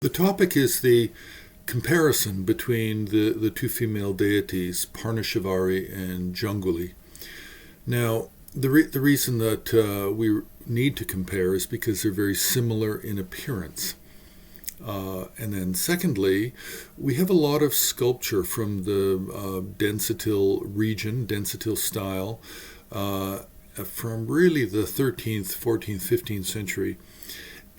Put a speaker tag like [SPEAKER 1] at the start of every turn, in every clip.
[SPEAKER 1] The topic is the comparison between the two female deities, Parnashavari and Janguli. Now, the reason that we need to compare is because they're very similar in appearance. And then secondly, we have a lot of sculpture from the Densitil region, Densitil style, from really the 13th, 14th, 15th century.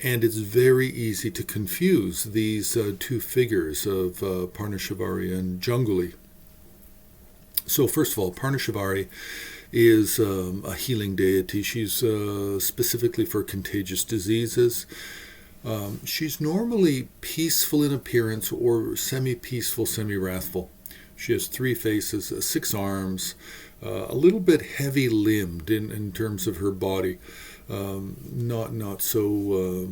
[SPEAKER 1] And it's very easy to confuse these two figures of Parnashavari and Janguli. So first of all, Parnashavari is a healing deity. She's specifically for contagious diseases. She's normally peaceful in appearance or semi-peaceful, semi-wrathful. She has 3 faces, 6 arms, a little bit heavy-limbed in terms of her body. Not so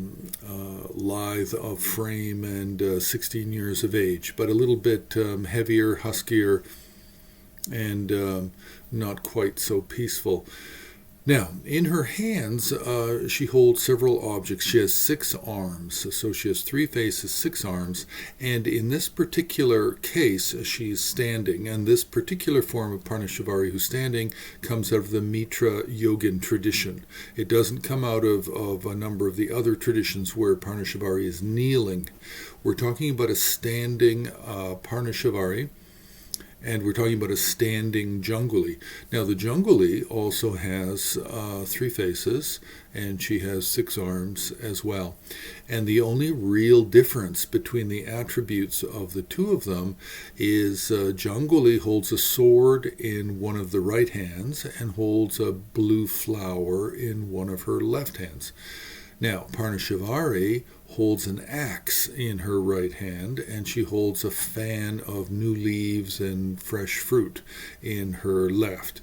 [SPEAKER 1] lithe of frame and 16 years of age, but a little bit heavier, huskier, and not quite so peaceful. Now, in her hands, she holds several objects. She has 6 arms, so she has 3 faces, 6 arms, and in this particular case, she's standing, and this particular form of Parnashavari who's standing comes out of the Mitra yogin tradition. It doesn't come out of a number of the other traditions where Parnashavari is kneeling. We're talking about a standing Parnashavari, and we're talking about a standing Janguli. Now, the Janguli also has 3 faces, and she has 6 arms as well. And the only real difference between the attributes of the two of them is Janguli holds a sword in one of the right hands and holds a blue flower in one of her left hands. Now, Parnashavari holds an axe in her right hand, and she holds a fan of new leaves and fresh fruit in her left.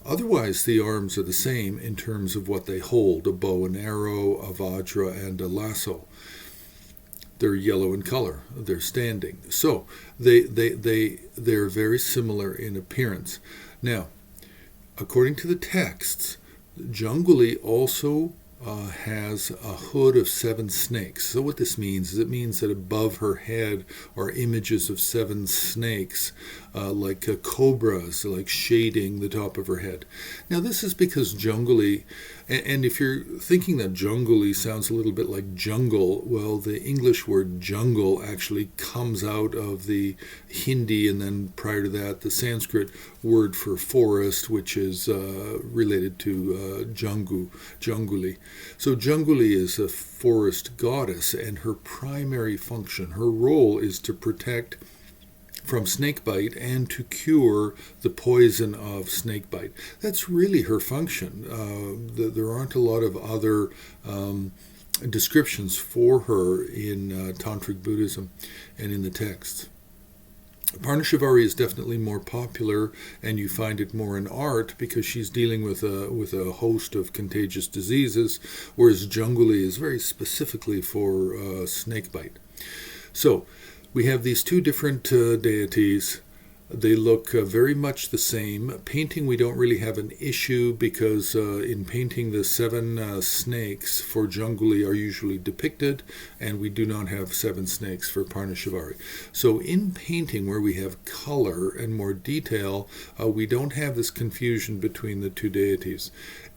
[SPEAKER 1] Otherwise, the arms are the same in terms of what they hold: a bow and arrow, a vajra, and a lasso. They're yellow in color. They're standing. So they're very similar in appearance. Now, according to the texts, Janguli also has a hood of 7 snakes. So what this means is it means that above her head are images of 7 snakes, like cobras, like shading the top of her head. Now this is because Janguli, and if you're thinking that Janguli sounds a little bit like jungle, well, the English word jungle actually comes out of the Hindi, and then prior to that, the Sanskrit word for forest, which is related to Janguli. So Janguli is a forest goddess, and her primary function, her role, is to protect from snakebite and to cure the poison of snakebite. That's really her function. There aren't a lot of other descriptions for her in Tantric Buddhism and in the texts. Parnashavari is definitely more popular, and you find it more in art because she's dealing with a host of contagious diseases, whereas Janguli is very specifically for snakebite. So we have these 2 different deities. They look very much the same. Painting, we don't really have an issue because in painting, the 7 snakes for Janguli are usually depicted, and we do not have 7 snakes for Parnashavari. So in painting, where we have color and more detail, we don't have this confusion between the 2 deities.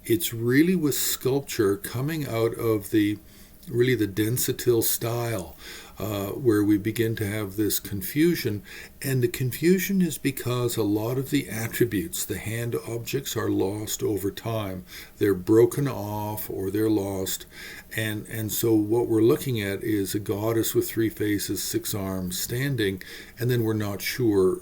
[SPEAKER 1] It's really with sculpture coming out of the Densitil style, where we begin to have this confusion. And the confusion is because a lot of the attributes, the hand objects, are lost over time. They're broken off or they're lost. And so what we're looking at is a goddess with 3 faces, 6 arms, standing, and then we're not sure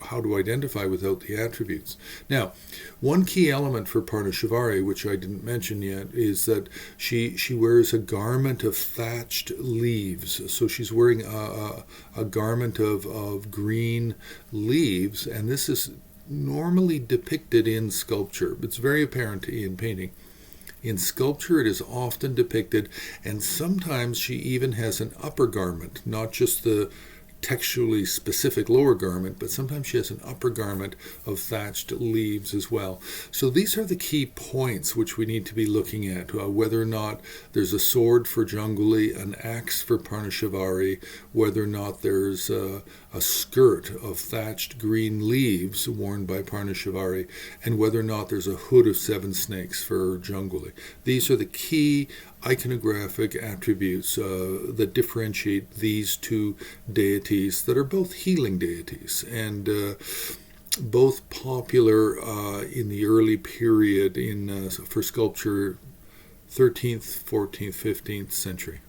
[SPEAKER 1] how to identify without the attributes. Now, one key element for Parnashavari, which I didn't mention yet, is that she wears a garment of thatched leaves. So she's wearing a garment of green leaves, and this is normally depicted in sculpture. It's very apparent in painting. In sculpture, it is often depicted, and sometimes she even has an upper garment, not just the textually specific lower garment, but sometimes she has an upper garment of thatched leaves as well. So these are the key points which we need to be looking at, whether or not there's a sword for Janguli, an axe for Parnashavari, whether or not there's a skirt of thatched green leaves worn by Parnashavari, and whether or not there's a hood of 7 snakes for Janguli. These are the key iconographic attributes that differentiate these two deities that are both healing deities and both popular in the early period for sculpture, 13th, 14th, 15th century.